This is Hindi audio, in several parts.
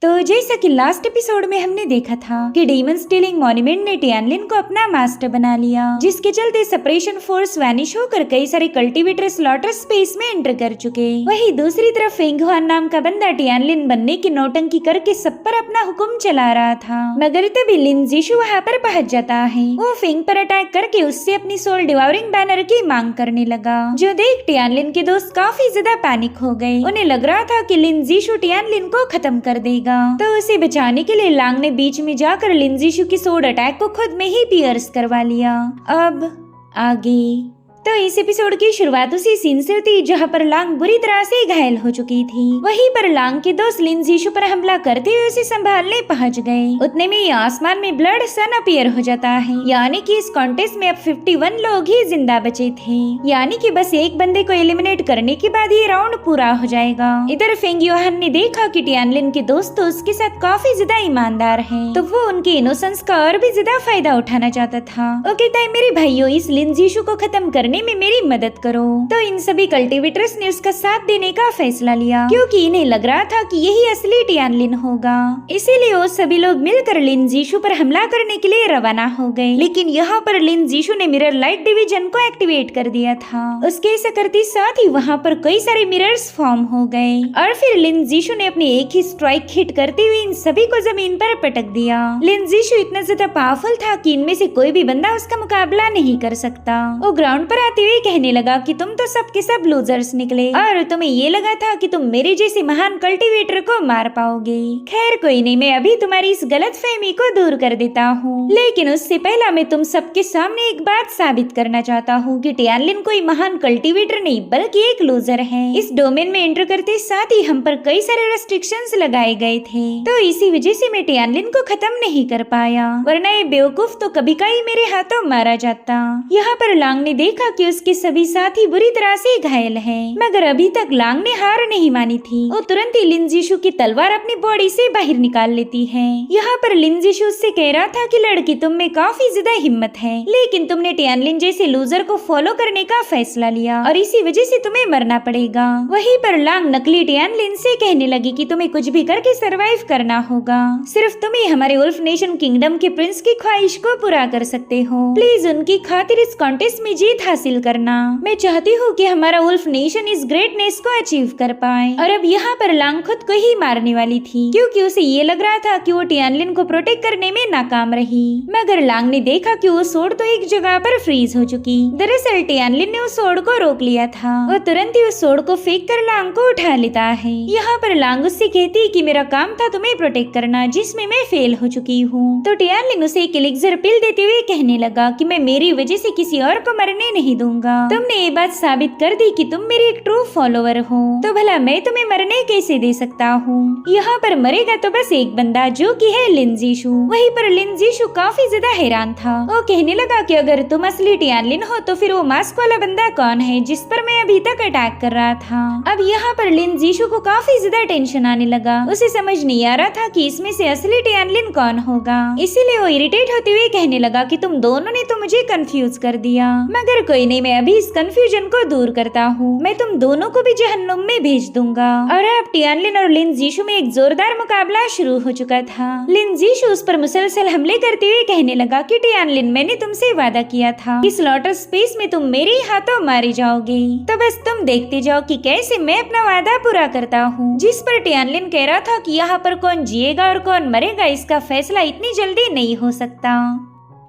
तो जैसा कि लास्ट एपिसोड में हमने देखा था कि डीमन स्टीलिंग मॉन्यूमेंट ने टियानलिन को अपना मास्टर बना लिया, जिसके चलते सेपरेशन फोर्स वैनिश होकर कई सारे कल्टीवेटर स्लॉटर स्पेस में एंटर कर चुके। वहीं दूसरी तरफ फेंग हुआन नाम का बंदा टियानलिन बनने की नौटंकी करके सब पर अपना हुक्म चला रहा था, मगर तभी लिन जीशु वहाँ पर पहुंच जाता है। वो फेंग पर अटैक करके उससे अपनी सोल डिवावरिंग बैनर की मांग करने लगा, जो देख टियानलिन के दोस्त काफी ज्यादा पैनिक हो गए। उन्हें लग रहा था कि लिन जीशु टियानलिन को खत्म कर देगा। तो उसे बचाने के लिए लांग ने बीच में जाकर लिन जीशु की सोड अटैक को खुद में ही पियर्स करवा लिया। अब आगे तो इस एपिसोड की शुरुआत उसी सीन से थी जहाँ पर लांग बुरी तरह से घायल हो चुकी थी। वहीं पर लांग के दोस्त लिन जीशु पर हमला करते हुए उसे संभालने पहुंच गए। उतने में आसमान में ब्लड सन अपीयर हो जाता है, यानी कि इस कॉन्टेस्ट में अब 51 लोग ही जिंदा बचे थे, यानी कि बस एक बंदे को एलिमिनेट करने के बाद ये राउंड पूरा हो जाएगा। इधर फेंग युआन ने देखा कि टियानलिन के दोस्त तो उसके साथ काफी ज्यादा ईमानदार है, तो वो उनके इनोसेंस का और भी ज्यादा फायदा उठाना चाहता था। वो कहता है मेरे भाइयों, इस लिन जीशु को खत्म करने में मेरी मदद करो। तो इन सभी कल्टीवेटर्स ने उसका साथ देने का फैसला लिया, क्योंकि इन्हें लग रहा था कि यही असली टियानलिन होगा। इसीलिए वो सभी लोग मिलकर लिन जीशु पर हमला करने के लिए रवाना हो गए। लेकिन यहाँ पर लिन जीशु ने मिरर लाइट डिवीजन को एक्टिवेट कर दिया था। उसके ऐसा करते साथ ही वहाँ पर कई सारे मिरर्स फॉर्म हो गए और फिर लिन जीशु ने अपनी एक ही स्ट्राइक हिट करते हुए इन सभी को जमीन पर पटक दिया। लिन जीशु इतना ज्यादा पावरफुल था कि इनमें से कोई भी बंदा उसका मुकाबला नहीं कर सकता। वो ग्राउंड पर आते हुए कहने लगा कि तुम तो सब के सब लूजर्स निकले और तुम्हें ये लगा था कि तुम मेरे जैसे महान कल्टीवेटर को मार पाओगे। खैर कोई नहीं, मैं अभी तुम्हारी इस गलतफहमी को दूर कर देता हूँ, लेकिन उससे पहला मैं तुम सबके सामने एक बात साबित करना चाहता हूँ कि टियानलिन कोई महान कल्टीवेटर नहीं बल्कि एक लूजर है। इस डोमेन में एंटर करते साथ ही हम पर कई सारे रेस्ट्रिक्शंस लगाए गए थे, तो इसी वजह से मैं टियानलिन को खत्म नहीं कर पाया, वरना ये बेवकूफ तो कभी का ही मेरे हाथों मारा जाता। यहाँ पर लांग ने देखा कि उसके सभी साथी बुरी तरह से घायल हैं, मगर अभी तक लांग ने हार नहीं मानी थी। वो तुरंत ही लिन जीशु की तलवार अपनी बॉडी से बाहर निकाल लेती है। यहाँ पर लिन जीशु उससे कह रहा था कि लड़की, तुम में काफी ज्यादा हिम्मत है, लेकिन तुमने टियानलिन जैसे लूजर को फॉलो करने का फैसला लिया और इसी वजह से तुम्हें मरना पड़ेगा। वहीं पर लांग नकली टियानलिन से कहने लगी कि तुम्हें कुछ भी करके सरवाइव करना होगा, सिर्फ तुम ही हमारे वुल्फ नेशन किंगडम के प्रिंस की ख्वाहिश को पूरा कर सकते हो। प्लीज उनकी खातिर इस कॉन्टेस्ट में जीत हासिल करना। मैं चाहती हूँ कि हमारा वुल्फ नेशन इस ग्रेटनेस को अचीव कर पाए। और अब यहाँ पर लांग खुद को ही मारने वाली थी, क्योंकि उसे ये लग रहा था कि वो टियानलिन को प्रोटेक्ट करने में नाकाम रही। मगर लांग ने देखा कि वो सोड तो एक जगह पर फ्रीज हो चुकी। दरअसल टियानलिन ने उस सोड को रोक लिया था। वो तुरंत ही उस सोड को फेंक कर लांग को उठा लेता है। यहाँ पर लांग उससे कहती है कि मेरा काम था तुम्हें प्रोटेक्ट करना, जिसमें मैं फेल हो चुकी हूँ। तो टियानलिन उसे एक एलिक्सर पिल देते हुए कहने लगा कि मैं मेरी वजह से किसी और को मरने नहीं दूंगा। तुमने ये बात साबित कर दी कि तुम मेरी एक ट्रू फॉलोवर हो, तो भला मैं तुम्हें मरने कैसे दे सकता हूँ। यहाँ पर मरेगा तो बस एक बंदा, जो कि है लिन जीशु। वहीं पर लिन जीशु काफी ज्यादा हैरान था। वो कहने लगा कि अगर तुम असली टियानलिन हो तो फिर वो मास्क वाला बंदा कौन है जिस पर मैं अभी तक अटैक कर रहा था। अब यहाँ पर लिन जीशु को काफी ज्यादा टेंशन आने लगा। उसे समझ नहीं आ रहा था कि इसमें से असली टियानलिन कौन होगा, इसीलिए वो इरिटेट होते हुए कहने लगा कि तुम दोनों ने तो मुझे कंफ्यूज कर दिया, मगर कोई नहीं, मैं अभी इस कंफ्यूजन को दूर करता हूँ। मैं तुम दोनों को भी जहन्नुम में भेज दूंगा। और अब टियानलिन और लिन जीशु में एक जोरदार मुकाबला शुरू हो चुका था। लिन जीशु उस पर मुसलसल हमले करते हुए कहने लगा कि टियानलिन, मैंने तुमसे वादा किया था कि स्लॉटर स्पेस में तुम मेरे ही हाथों मारे जाओगे, तो बस तुम देखते जाओ कि कैसे मैं अपना वादा पूरा करता हूँ। जिस पर टियानलिन कह रहा था कि यहाँ पर कौन जिएगा और कौन मरेगा इसका फैसला इतनी जल्दी नहीं हो सकता।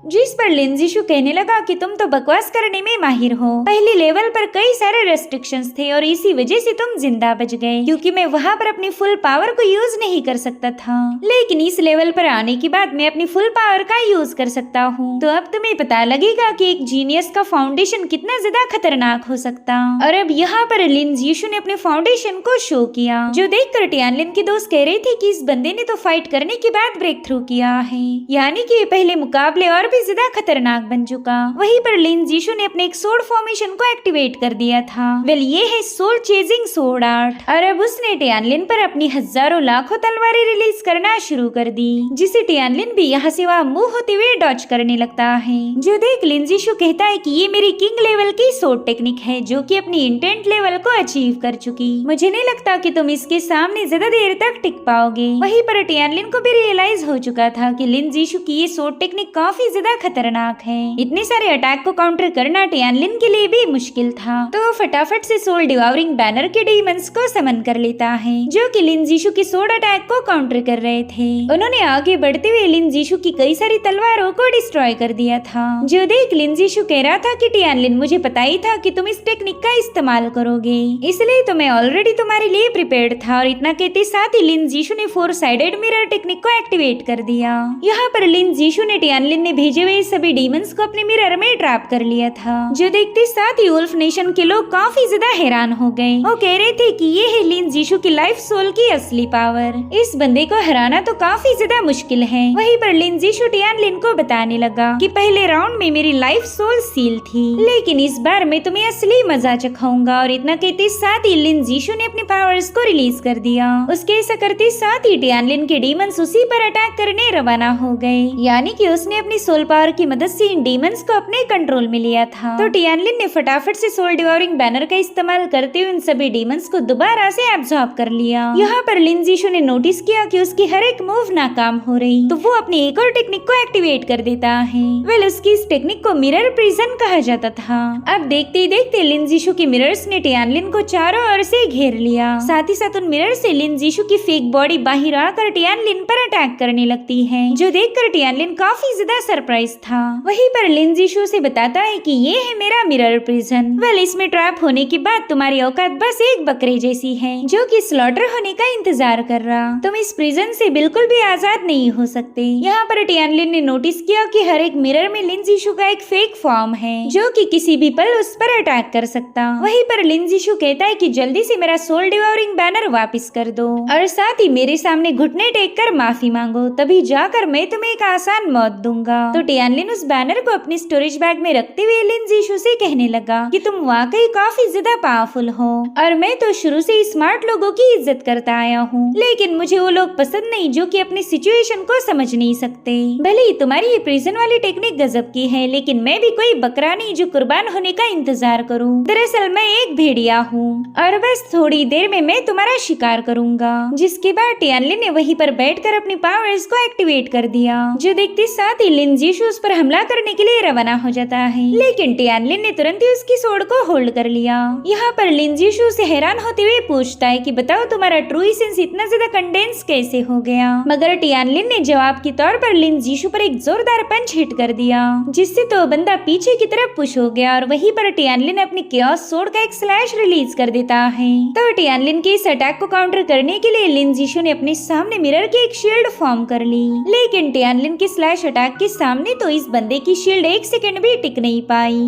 जिस पर लिन जीशु कहने लगा कि तुम तो बकवास करने में माहिर हो। पहले लेवल पर कई सारे रेस्ट्रिक्शंस थे और इसी वजह से तुम जिंदा बच गए, क्योंकि मैं वहाँ पर अपनी फुल पावर को यूज नहीं कर सकता था। लेकिन इस लेवल पर आने के बाद मैं अपनी फुल पावर का यूज कर सकता हूँ। तो अब तुम्हें पता लगेगा कि एक जीनियस का फाउंडेशन कितना ज्यादा खतरनाक हो सकता। और अब यहाँ पर लिन जीशु ने अपने फाउंडेशन को शो किया, जो देखकर टियानलिन के दोस्त कह रहे थे कि इस बंदे ने तो फाइट करने के बाद ब्रेक थ्रू किया है, यानी कि पहले मुकाबले और भी ज्यादा खतरनाक बन चुका। वहीं पर लिन जीशु ने अपने एक सोर्ड फॉर्मेशन को एक्टिवेट कर दिया था। वेल ये है सोल चेजिंग सोर्ड आर्ट। और अब उसने टियानलिन पर अपनी हजारों लाखों तलवारें रिलीज करना शुरू कर दी, जिसे टियानलिन भी यहाँ से वहाँ मूव होते हुए डॉज करने लगता है। जो देख लिन जीशु कहता है कि ये मेरी किंग लेवल की सोर्ड टेक्निक है, जो कि अपनी इंटेंट लेवल को अचीव कर चुकी। मुझे नहीं लगता कि तुम इसके सामने ज्यादा देर तक टिक पाओगे। वहीं पर टियानलिन को भी रियलाइज हो चुका था कि लिन जीशु की ये सोर्ड टेक्निक काफी ज्यादा खतरनाक है। इतने सारे अटैक को काउंटर करना टियानलिन के लिए भी मुश्किल था, तो वो फटाफट से सोल डिवावरिंग बैनर के डीमंस को समन कर लेता है, जो कि लिन जीशु की सोर्ड अटैक को काउंटर कर रहे थे। उन्होंने आगे बढ़ते हुए लिन जीशु की कई सारी तलवारों को डिस्ट्रॉय कर दिया था। जो देख लिन जीशु कह रहा था कि टियानलिन मुझे पता ही था कि तुम इस टेक्निक का इस्तेमाल करोगे, इसलिए तो मैं ऑलरेडी तुम्हारे लिए प्रिपेयर्ड था। और इतना कहते साथ ही लिन जीशु ने 4 साइडेड मिरर टेक्निक को एक्टिवेट कर दिया। यहाँ पर लिन जीशु ने टियानलिन ने भेजे हुए सभी डीमंस को अपने मिरर में ट्रैप कर लिया था। जो देखते साथ ही वुल्फ नेशन के लोग काफी ज्यादा हैरान हो गए। वो कह रहे थे कि ये है लिन जीशु की लाइफ सोल की असली पावर। इस बंदे को हराना तो काफी ज्यादा मुश्किल है। वहीं पर लिन जीशु टियानलिन को बताने लगा कि पहले राउंड में मेरी लाइफ सोल सील थी, लेकिन इस बार मैं तुम्हें असली मजा चखाऊंगा। और इतना कहते साथ ही लिन जीशु ने अपनी पावर्स को रिलीज कर दिया। उसके ऐसा करते साथ ही टियानलिन के डीमंस उसी पर अटैक करने रवाना हो गए, यानी कि उसने अपनी सोल पावर की मदद से इन डीमंस को अपने कंट्रोल में लिया था। तो टियानलिन ने फटाफट से सोल डिवावरिंग बैनर का इस्तेमाल करते हुए इन सभी डीमंस को दोबारा से एब्जॉर्ब कर लिया। यहाँ पर लिन जीशु ने नोटिस किया कि उसकी हर एक मूव नाकाम हो रही, तो वो अपनी एक और टेक्निक को एक्टिवेट कर देता है। वेल उसकी इस टेक्निक को मिरर प्रिजन कहा जाता था। अब देखते ही देखते लिन जीशु के मिरर्स ने टियानलिन को चारों ओर से घेर लिया। साथ ही साथ उन मिरर से लिन जीशु की फेक बॉडी बाहर आकर टियानलिन पर अटैक करने लगती है, जो देखकर टियानलिन काफी ज्यादा सरप्राइज था। वहीं पर लिन जीशु से बताता है कि ये है मेरा मिरर प्रिजन। वेल इसमें ट्रैप होने के बाद तुम्हारी औकात बस एक बकरे जैसी है, जो कि स्लॉटर होने का इंतजार कर रहा। तुम इस प्रिजन से बिल्कुल भी आजाद नहीं हो सकते। यहाँ पर टियानलिन ने नोटिस किया कि हर एक मिरर में लिन जीशु का एक फेक फॉर्म है, जो कि किसी भी पल उस पर अटैक कर सकता। वहीं पर लिन जीशु कहता है कि जल्दी से मेरा सोल डिवावरिंग बैनर वापस कर दो, और साथ ही मेरे सामने घुटने टेक कर माफी मांगो, तभी जाकर मैं तुम्हें एक आसान मौत दूंगा। तो टियानलिन उस बैनर को अपनी स्टोरेज बैग में रखते हुए लिन जीशु से कहने लगा कि तुम वाकई काफी ज्यादा पावरफुल हो, और मैं तो शुरू से ही स्मार्ट लोगों की इज्जत करता आया हूँ, लेकिन मुझे वो लोग पसंद नहीं जो कि अपनी सिचुएशन को समझ नहीं सकते। भले ही तुम्हारी ये प्रिजन वाली टेक्निक गजब की है, लेकिन मैं भी कोई बकरा नहीं जो कुर्बान होने का इंतजार करूँ। दरअसल मैं एक भेड़िया हूँ, और बस थोड़ी देर में मैं तुम्हारा शिकार करूंगा। जिसके बाद टियानलिन ने वहीं पर बैठकर अपनी पावर्स को एक्टिवेट कर दिया। जो देखते साथ ही लिन जीशु उस पर हमला करने के लिए रवाना हो जाता है, लेकिन टियानलिन ने तुरंत ही उसकी सोर्ड को होल्ड कर लिया। यहाँ पर लिन जीशु से हैरान होते हुए पूछता है कि बताओ तुम्हारा ट्रू एसेंस इतना ज्यादा कंडेंस कैसे हो गया। मगर टियानलिन ने जवाब के तौर पर लिन जीशु पर एक जोरदार पंच हिट कर दिया, जिससे तो बंदा पीछे की तरफ पुश हो गया। और वहीं पर टियानलिन अपनी कियोस सोर्ड का एक स्लैश रिलीज कर देता है। तो टियानलिन के इस अटैक को काउंटर करने के लिए लिन जीशु ने अपने सामने मिरर की एक शील्ड फॉर्म कर ली, लेकिन टियानलिन के स्लैश अटैक के सामने तो इस बंदे की शील्ड एक सेकंड भी टिक नहीं पाई,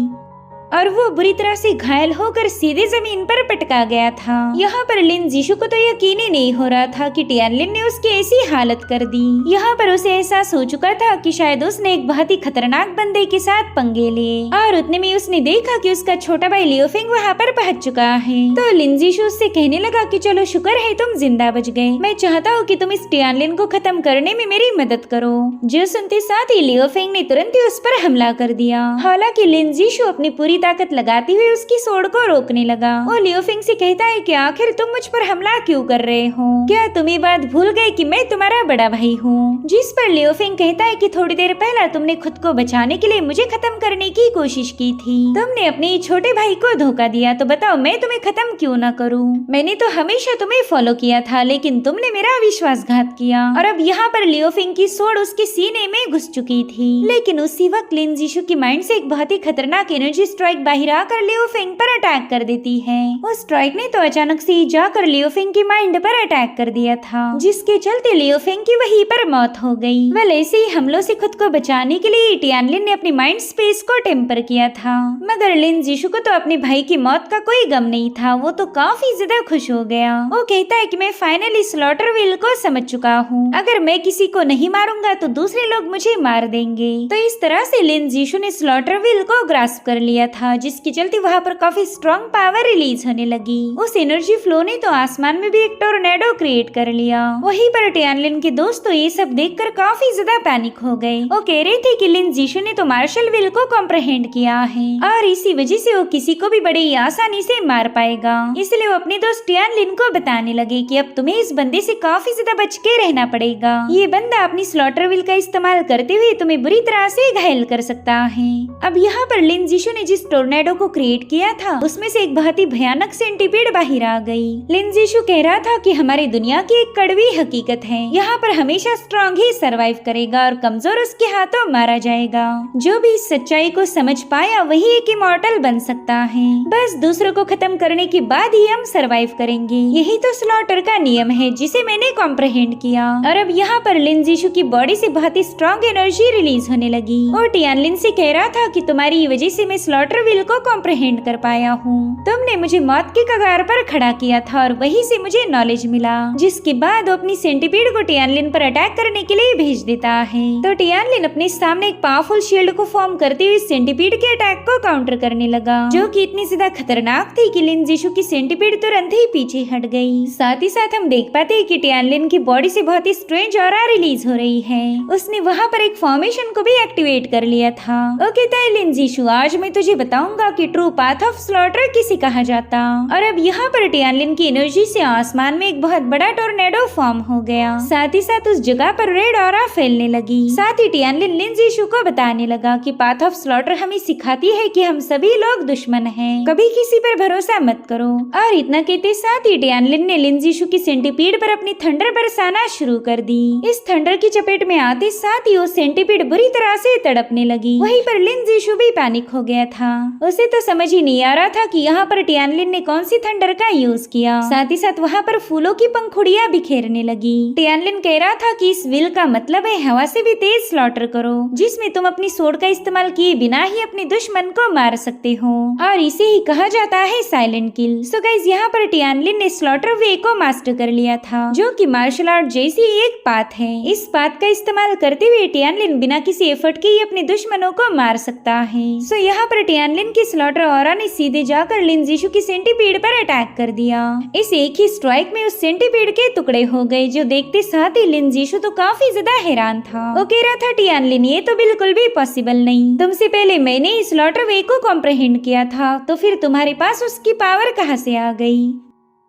और वो बुरी तरह से घायल होकर सीधे जमीन पर पटका गया था। यहाँ पर लिन जीशु को तो यकीन ही नहीं हो रहा था कि टियानलिन ने उसकी ऐसी हालत कर दी। यहाँ पर उसे एहसास हो चुका था कि शायद उसने एक बहुत ही खतरनाक बंदे के साथ पंगे लिए, और उतने में उसने देखा कि उसका छोटा भाई लियोफिंग वहाँ पर पहुँच चुका है। तो लिन जीशु उससे कहने लगा कि चलो शुक्र है तुम जिंदा बच गए, मैं चाहता हूँ कि तुम इस टियानलिन को खत्म करने में मेरी मदद करो। जो सुनते साथ ही लियोफिंग ने तुरंत ही उस पर हमला कर दिया। हालांकि लिन जीशु अपनी पूरी ताकत लगाते हुए उसकी सोर्ड को रोकने लगा। वो लियोफिंग से कहता है कि आखिर तुम मुझ पर हमला क्यों कर रहे हो, क्या तुम ये बात भूल गए कि मैं तुम्हारा बड़ा भाई हूँ। जिस पर लियोफिंग कहता है कि थोड़ी देर पहले तुमने खुद को बचाने के लिए मुझे खत्म करने की कोशिश की थी, तुमने अपने छोटे भाई को धोखा दिया, तो बताओ मैं तुम्हें खत्म क्यों न करूँ। मैंने तो हमेशा तुम्हें फॉलो किया था, लेकिन तुमने मेरा विश्वासघात किया। और अब यहाँ पर लियोफिंग की सोर्ड उसके सीने में घुस चुकी थी, लेकिन उसी वक्त लिन जीशु की माइंड से एक बहुत ही खतरनाक एनर्जी स्ट्राइक स्ट्राइक बाहर आकर लियो फेंग पर अटैक कर देती है। उस स्ट्राइक ने तो अचानक से ही जाकर लियो फेंग की माइंड पर अटैक कर दिया था, जिसके चलते लियो फेंग की वहीं पर मौत हो गई। वेल ऐसे ही हमलों से खुद को बचाने के लिए टियानलिन ने अपनी माइंड स्पेस को टेम्पर किया था, मगर लिन जीशु को तो अपने भाई की मौत का कोई गम नहीं था। वो तो काफी ज्यादा खुश हो गया। वो कहता है कि मैं फाइनली स्लॉटरविल को समझ चुका हूँ, अगर मैं किसी को नहीं मारूंगा तो दूसरे लोग मुझे मार देंगे। तो इस तरह से लिन जीशु ने स्लॉटरविल को ग्रास्प कर लिया था, जिसके चलते वहाँ पर काफी स्ट्रॉन्ग पावर रिलीज होने लगी। उस एनर्जी फ्लो ने तो आसमान में भी एक टोर्नेडो क्रिएट कर लिया। वहीं पर टियानलिन के दोस्त तो ये सब देखकर काफी ज्यादा पैनिक हो गए। वो कह रहे थे कि लिन जीशु ने तो मार्शल विल को कॉम्प्रहेंड किया है और इसी वजह से वो किसी को भी बड़ी आसानी से मार पाएगा। इसलिए वो अपने दोस्त टियानलिन को बताने लगे कि अब तुम्हें इस बंदे से काफी ज्यादा बच के रहना पड़ेगा। ये बंदा अपनी स्लॉटरविल का इस्तेमाल करते हुए तुम्हें बुरी तरह से घायल कर सकता है। अब यहाँ पर लिन जीशु ने जिस टोर्नेडो को क्रिएट किया था उसमें से एक बहुत ही भयानक सेंटीपीड बाहर आ गई। लिन जीशु कह रहा था कि हमारी दुनिया की एक कड़वी हकीकत है, यहाँ पर हमेशा स्ट्रॉन्ग ही सरवाइव करेगा और कमजोर उसके हाथों मारा जाएगा। जो भी इस सच्चाई को समझ पाया वही एक इमॉर्टल बन सकता है। बस दूसरों को खत्म करने के बाद ही हम सरवाइव करेंगे। यही तो स्लॉटर का नियम है जिसे मैंने कॉम्प्रहेंड किया। और अब यहाँ पर लिन जीशु की बॉडी से बहुत ही स्ट्रॉन्ग एनर्जी रिलीज होने लगी और टियानलिन से कह रहा था कि तुम्हारी वजह से मैं स्लॉटरविल को कॉम्प्रहेंड कर पाया हूँ। तुमने मुझे मौत के कगार पर खड़ा किया था और वहीं से मुझे नॉलेज मिला, जिसके बाद वो अपनी सेंटीपीड को टियानलिन पर अटैक करने के लिए भेज देता है। तो टियानलिन अपने सामने एक पावरफुल शील्ड को फॉर्म करते हुए सेंटीपीड के अटैक को काउंटर करने लगा, जो कि इतनी ज्यादा खतरनाक थी कि लिन जीशु की सेंटीपीड तुरंत ही पीछे हट गई। साथ ही साथ हम देख पाते हैं कि टियानलिन की बॉडी से बहुत ही स्ट्रेंज ऑरा रिलीज हो रही है। उसने वहाँ पर एक फॉर्मेशन को भी एक्टिवेट कर लिया था। वो कहता है लिन जीशु आज मैं तुझे बताऊंगा कि ट्रू पाथ ऑफ स्लॉटर किसे कहा जाता। और अब यहाँ पर टियानलिन की एनर्जी से आसमान में एक बहुत बड़ा टोर्नेडो फॉर्म हो गया। साथ ही साथ उस जगह पर रेड ऑरा फैलने लगी। साथ ही टियानलिन लिन जीशु को बताने लगा कि पाथ ऑफ स्लॉटर हमें सिखाती है कि हम सभी लोग दुश्मन हैं, कभी किसी पर भरोसा मत करो। और इतना कहते साथ ही टियानलिन ने लिन जीशु की सेंटीपीड पर अपनी थंडर बरसाना शुरू कर दी। इस थंडर की चपेट में आते साथ ही वो सेंटीपीड बुरी तरह से तड़पने लगी। वहीं पर लिन जीशु भी पैनिक हो गया था। उसे तो समझ ही नहीं आ रहा था कि यहाँ पर टियानलिन ने कौन सी थंडर का यूज किया। साथ ही साथ वहाँ पर फूलों की पंखुड़ियाँ बिखेरने लगी। टियानलिन कह रहा था कि इस विल का मतलब है हवा से भी तेज स्लॉटर करो, जिसमें तुम अपनी सोड का इस्तेमाल किए बिना ही अपने दुश्मन को मार सकते हो, और इसे ही कहा जाता है साइलेंट किल। सो गाइस यहाँ पर टियानलिन ने स्लॉटर वे को मास्टर कर लिया था, जो कि मार्शल आर्ट जैसी एक पाथ है। इस पाथ का इस्तेमाल करते हुए टियानलिन बिना किसी एफर्ट के ही अपने दुश्मनों को मार सकता है। सो यहाँ पर टियानलिन की स्लॉटर ऑरा ने सीधे जाकर लिन जीशु की सेंटीपीड पर अटैक कर दिया। इस एक ही स्ट्राइक में उस सेंटीपीड के टुकड़े हो गए, जो देखते साथ ही लिन जीशु तो काफी ज्यादा हैरान था। वो कह रहा था टियानलिन ये तो बिल्कुल भी पॉसिबल नहीं, तुमसे पहले मैंने इस स्लॉटर वे को कॉम्प्रहेंड किया था, तो फिर तुम्हारे पास उसकी पावर कहाँ से आ गई।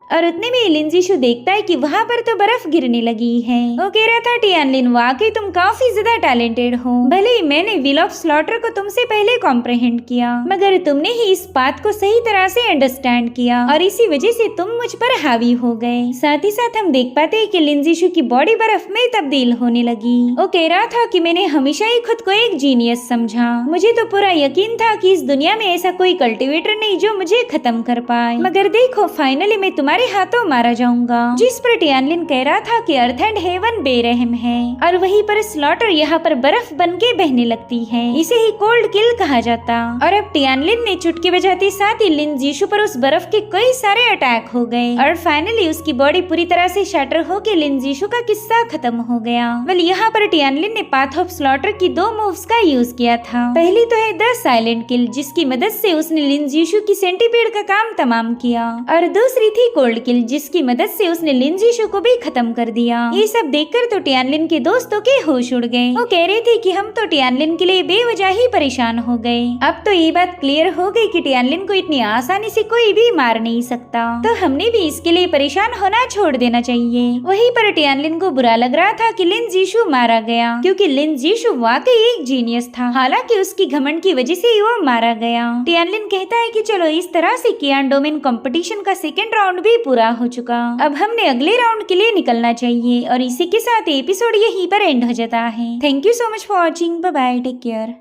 और उतने में लिन जीशु देखता है कि वहाँ पर तो बर्फ गिरने लगी है। वो कह रहा था टियानलिन वाकई तुम काफी ज्यादा टैलेंटेड हो, भले ही मैंने विल ऑफ स्लॉटर को तुमसे पहले कॉम्प्रहेंड किया, मगर तुमने ही इस बात को सही तरह से अंडरस्टैंड किया और इसी वजह से तुम मुझ पर हावी हो गए। साथ ही साथ हम देख पाते हैं कि लिन जीशु की बॉडी बर्फ में तब्दील होने लगी। वो कह रहा था कि मैंने हमेशा ही खुद को एक जीनियस समझा, मुझे तो पूरा यकीन था कि इस दुनिया में ऐसा कोई कल्टिवेटर नहीं जो मुझे खत्म कर पाए, मगर देखो फाइनली मैं तुम्हारे हाथों मारा जाऊंगा। जिस पर टियानलिन कह रहा था कि अर्थ एंड हेवन बेरहम है और वहीं पर स्लॉटर यहाँ पर बर्फ बन के बहने लगती है, इसे ही कोल्ड किल कहा जाता। और अब टियानलिन ने चुटकी बजाते साथ ही लिन जीशु पर उस बर्फ के कई सारे अटैक हो गए और फाइनली उसकी बॉडी पूरी तरह से शटर होकर लिन जीशु का किस्सा खत्म हो गया। वेल यहाँ पर टियानलिन ने पाथ ऑफ स्लॉटर की 2 मूव्स का यूज किया था। पहली तो है द साइलेंट किल, जिसकी मदद से उसने लिन जीशु की सेंटीपीड का काम तमाम किया, और दूसरी थी कोल्ड किल, जिसकी मदद से उसने लिन जीशु को भी खत्म कर दिया। ये सब देखकर तो टियानलिन के दोस्तों के होश उड़ गए। वो कह रहे थे कि हम तो टियानलिन के लिए बेवजह ही परेशान हो गए। अब तो ये बात क्लियर हो गई कि टियानलिन को इतनी आसानी से कोई भी मार नहीं सकता, तो हमने भी इसके लिए परेशान होना छोड़ देना चाहिए। वहीं पर टियानलिन को बुरा लग रहा था कि लिन जीशु मारा गया, क्योंकि लिन जीशु वाकई एक जीनियस था, हालांकि उसकी घमंड की वजह से ही वो मारा गया। टियानलिन कहता है कि चलो इस तरह से कियान डोमेन कंपटीशन का सेकेंड राउंड भी पूरा हो चुका, अब हमने अगले राउंड के लिए निकलना चाहिए। और इसी के साथ एपिसोड यहीं पर एंड हो जाता है। Thank you so much for watching, bye bye, take care.